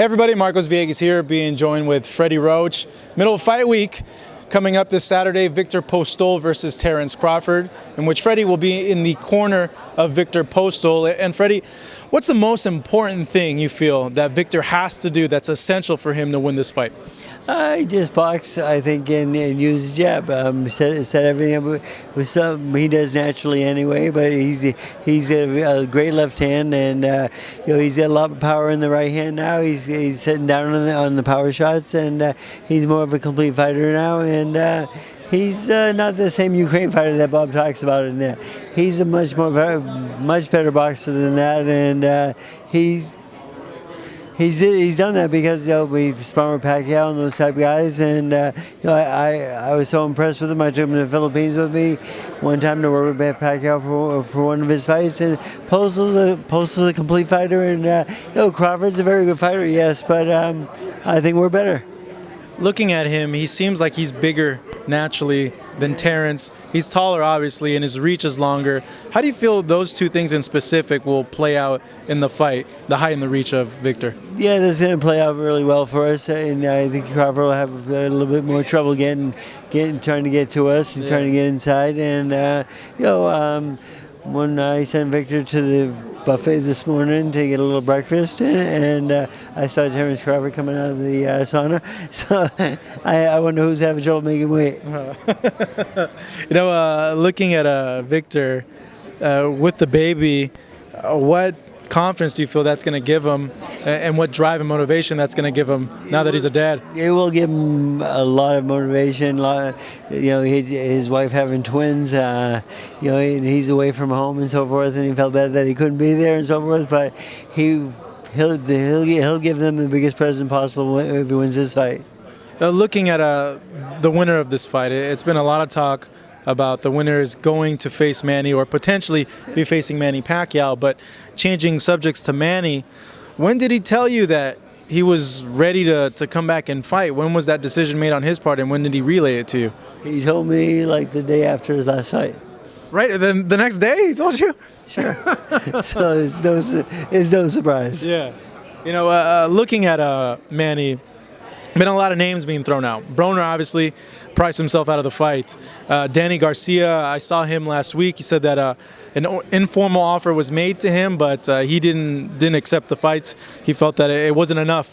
Hey everybody, Marcos Villegas here, being joined with Freddie Roach. Middle of fight week, coming up this Saturday, Viktor Postol versus Terence Crawford, in which Freddie will be in the corner of Viktor Postol. And Freddie, what's the most important thing you feel that Viktor has to do that's essential for him to win this fight? He just box, I think, and use his jab. Set everything up with something he does naturally anyway. But he's a great left hand, and he's got a lot of power in the right hand now. He's sitting down on the power shots, and he's more of a complete fighter now. And he's not the same Ukraine fighter that Bob talks about in there. He's a much better boxer than that, and He's done that because we've spun with Pacquiao and those type of guys, and I was so impressed with him. I took him to the Philippines with me one time to work with Pacquiao for one of his fights. And Postol's a complete fighter, and Crawford's a very good fighter, yes, but I think we're better. Looking at him, he seems like he's bigger naturally than Terence. He's taller, obviously, and his reach is longer. How do you feel those two things in specific will play out in the fight, the height and the reach of Viktor? Yeah, that's going to play out really well for us, and I think Crawford will have a little bit more trouble trying to get to us and trying to get inside. And when I sent Viktor to the buffet this morning to get a little breakfast, and I saw Terence Crawford coming out of the sauna, so I wonder who's having trouble making weight. Looking at Viktor with the baby, what confidence do you feel that's going to give him, and what drive and motivation that's going to give him now that he's a dad? It will give him a lot of motivation. His wife having twins, and he's away from home and so forth, and he felt bad that he couldn't be there and so forth. But he'll give them the biggest present possible if he wins this fight. Looking at the winner of this fight, it's been a lot of talk about the winner is going to face Manny or potentially be facing Manny Pacquiao. But changing subjects to Manny, when did he tell you that he was ready to come back and fight? When was that decision made on his part, and when did he relay it to you? He told me like the day after his last fight. Right, then the next day he told you? Sure. So it's no surprise. Yeah. Looking at Manny, been a lot of names being thrown out. Broner obviously priced himself out of the fight. Manny Garcia, I saw him last week. He said that an informal offer was made to him, but he didn't accept the fights. He felt that it wasn't enough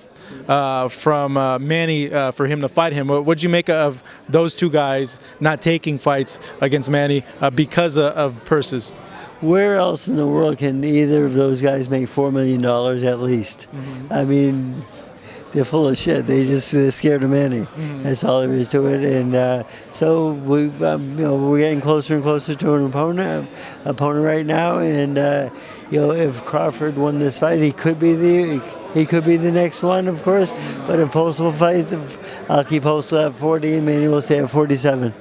from Manny for him to fight him. What'd you make of those two guys not taking fights against Manny because of purses? Where else in the world can either of those guys make $4 million at least? Mm-hmm. I mean, they're full of shit. They're scared of Manny. Mm-hmm. That's all there is to it. And so we're getting closer and closer to an opponent right now. And if Crawford won this fight, he could be the next one, of course. But if Postol fights, I'll keep Postol at 40, and Manny will stay at 47.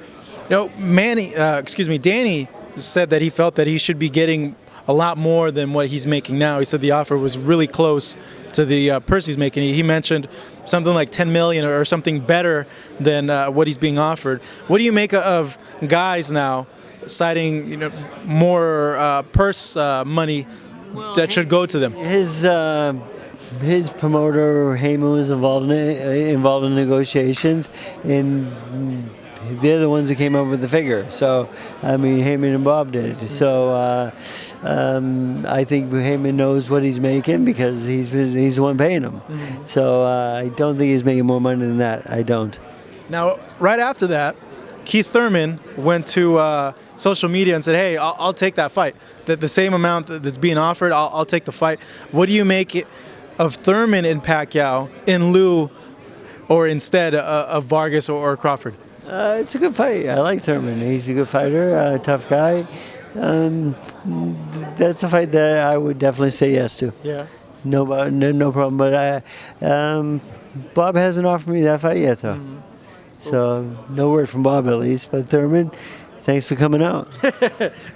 Danny said that he felt that he should be getting a lot more than what he's making now. He said the offer was really close to the purse he's making. He mentioned something like $10 million or something better than what he's being offered. What do you make of guys now citing more purse money that should go to them? His promoter Heyman was involved in negotiations, and they're the ones that came up with the figure. So, I mean, Heyman and Bob did. So, I think Heyman knows what he's making because he's the one paying him. Mm-hmm. So, I don't think he's making more money than that. I don't. Now, right after that, Keith Thurman went to social media and said, "Hey, I'll take that fight. The same amount that's being offered, I'll take the fight." What do you make of Thurman and Pacquiao in lieu or instead of Vargas or Crawford? It's a good fight. I like Thurman. He's a good fighter, tough guy. That's a fight that I would definitely say yes to. Yeah. No problem. But Bob hasn't offered me that fight yet, though. Mm-hmm. So no word from Bob at least. But Thurman, thanks for coming out.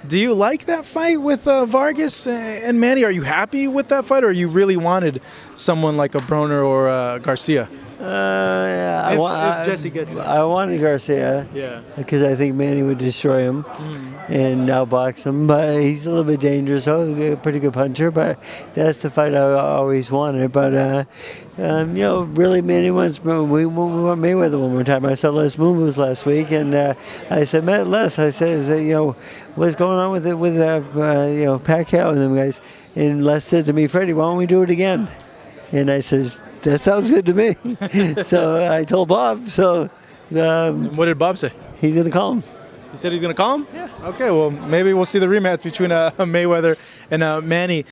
Do you like that fight with Vargas and Manny? Are you happy with that fight, or you really wanted someone like a Broner or Garcia? If Jesse gets it. I wanted Garcia. Yeah. Because I think Manny would destroy him. Mm. and outbox him. But he's a little bit dangerous, a pretty good puncher. But that's the fight I always wanted. But really, Manny wants we want Mayweather one more time. I saw Les Moonves last week, and I said, Les, I said, what's going on with Pacquiao and them guys? And Les said to me, Freddie, why don't we do it again? And I says, that sounds good to me. So I told Bob. So what did Bob say? He's going to call him. He said he's going to call him? Yeah. Okay, well, maybe we'll see the rematch between Mayweather and Manny.